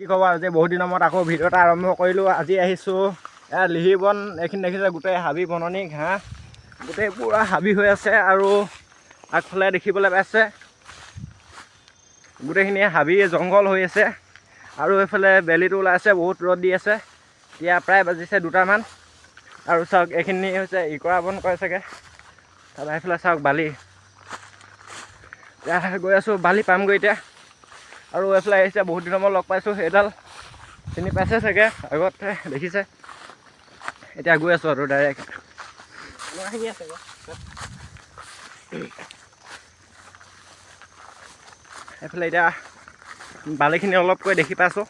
কি ক'ব, আজি বহুত দিনৰ মূৰত আকৌ ভিডিঅ' এটা আৰম্ভ কৰিলোঁ। আজি আহিছোঁ এয়া লিহি বন, এইখিনি দেখিছে গোটেই হাবি বননি ঘাঁহ গোটেই পূৰা হাবি হৈ আছে। আৰু আগফালে দেখিবলৈ পাইছে গোটেইখিনি হাবি জংঘল হৈ আছে। আৰু এইফালে বেলিটো ওলাইছে, বহুত ৰ'দ দি আছে। এতিয়া প্ৰায় বাজিছে 2টামান। আৰু চাওক এইখিনি হৈছে ইকৰা বন কৰে চাগে। তাৰপৰা এইফালে চাওক বালি, এতিয়া গৈ আছোঁ বালি পামগৈ এতিয়া। আৰু এইফালে আহিছে বহুত দিনৰ মূৰত লগ পাইছোঁ, সেইডাল চিনি পাইছে চাগে, আগতে দেখিছে। এতিয়া গৈ আছোঁ আৰু ডাইৰেক্ট এইফালে এতিয়া বালিখিনি অলপকৈ দেখি পাইছোঁ।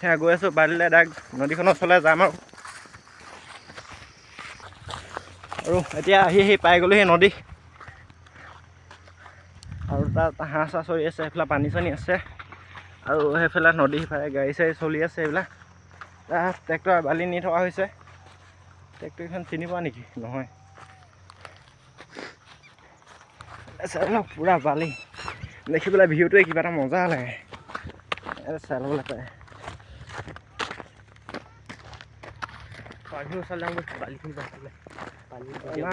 সেয়া গৈ আছোঁ বালিলৈ, ডাইৰেক্ট নদীখনৰ ওচৰলৈ যাম আৰু এতিয়া আহি পাই গ'লোহি নদী। আৰু তাত হাঁহ চাহ চৰি আছে, সেইফালে পানী চানী আছে। আৰু সেইফালে নদী, সিফালে গাড়ী চাড়ী চলি আছে। এইবিলাক তাত ট্ৰেক্টৰ বালি নি থকা হৈছে। ট্ৰেক্টৰখন চিনি পোৱা নেকি? নহয়, পূৰা বালি দেখি পেলাই ভিউটোৱে কিবা এটা মজা লাগে, চাই ল'বলৈ পায়।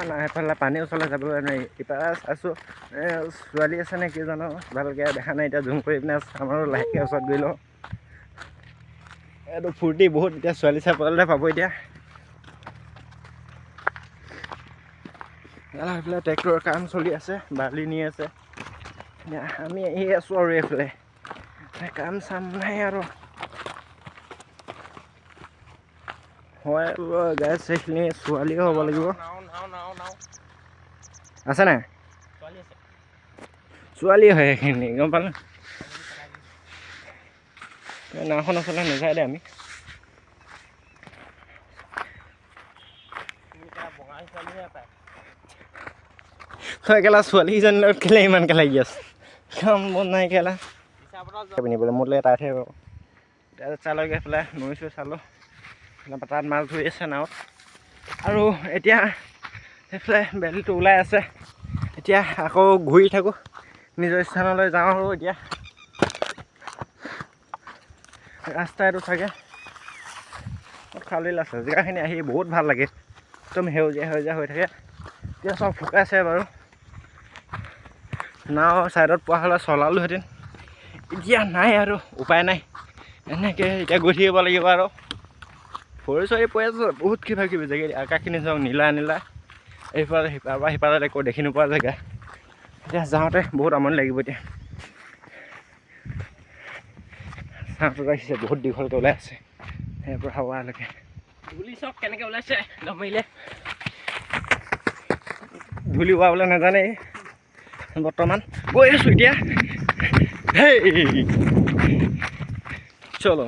নাই সেইফালে পানীৰ ওচৰলৈ যাবলৈ নোৱাৰি। ইপাৰে চাইছোঁ ছোৱালী আছে নে কি জানো, ভালকৈ দেখা নাই। এতিয়া জুম কৰি পিনে আমাৰো লাহেকৈ ওচৰত গৈ লওঁ। এইটো ফূৰ্তি বহুত, এতিয়া ছোৱালী চাই পালে পাব। এতিয়া এইফালে ট্ৰেক্টৰৰ কাম চলি আছে, বালি নি আছে। আমি আহি আছোঁ আৰু এইফালে কাম চাম নাই আৰু হয় গাইছ। সেইখিনি ছোৱালীও হ'ব লাগিব, আছে নাই? ছোৱালী হয় সেইখিনি, গম পালে। নাওখন আচলতে নাযায় দে। আমি তই কেলা ছোৱালীকেইজনীৰ লগত কেলে ইমানকৈ লাগি আছ? কাম বন নাই কেলা পিন্ধিবলৈ মোলৈ তাতহে বাৰু। এতিয়া চালকে এইফালে নৈ চৈ চালোঁ, তাত মাছ ধৰি আছে নাৱত। আৰু এতিয়া সেইফালে বেলিটো ওলাই আছে। এতিয়া আকৌ ঘূৰি থাকোঁ, নিজৰ স্থানলৈ যাওঁ। আৰু এতিয়া ৰাস্তা এইটো চাগে খালী আছে। জেগাখিনি আহি বহুত ভাল লাগে, একদম সেউজীয়া সেউজীয়া হৈ থাকে। এতিয়া চব শুকাইছে বাৰু। নাও ছাইডত পোৱা হ'লে চলালোহেঁতেন, এতিয়া নাই আৰু উপায় নাই। এনেকৈ এতিয়া গৈ থাকিব লাগিব। আৰু ভৰি চৰি পৰি আছোঁ, বহুত কিবা কিবি জেগা। আকাশখিনি চাওক নীলা নীলা, এইফালে সিপাৰৰ পৰা সিপাৰত একো দেখি নোপোৱা জেগা। এতিয়া যাওঁতে বহুত আমনি লাগিব। এতিয়া চাওঁতে আহিছে, বহুত দীঘলকৈ ওলাই আছে সেইৰ পৰা হোৱালৈকে। ধূলি চাওক কেনেকৈ ওলাইছে নমাৰিলে। ধূলি ওলাবলৈ নাজানেই বৰ্তমান। গৈ আছোঁ এতিয়া, হেই চলো।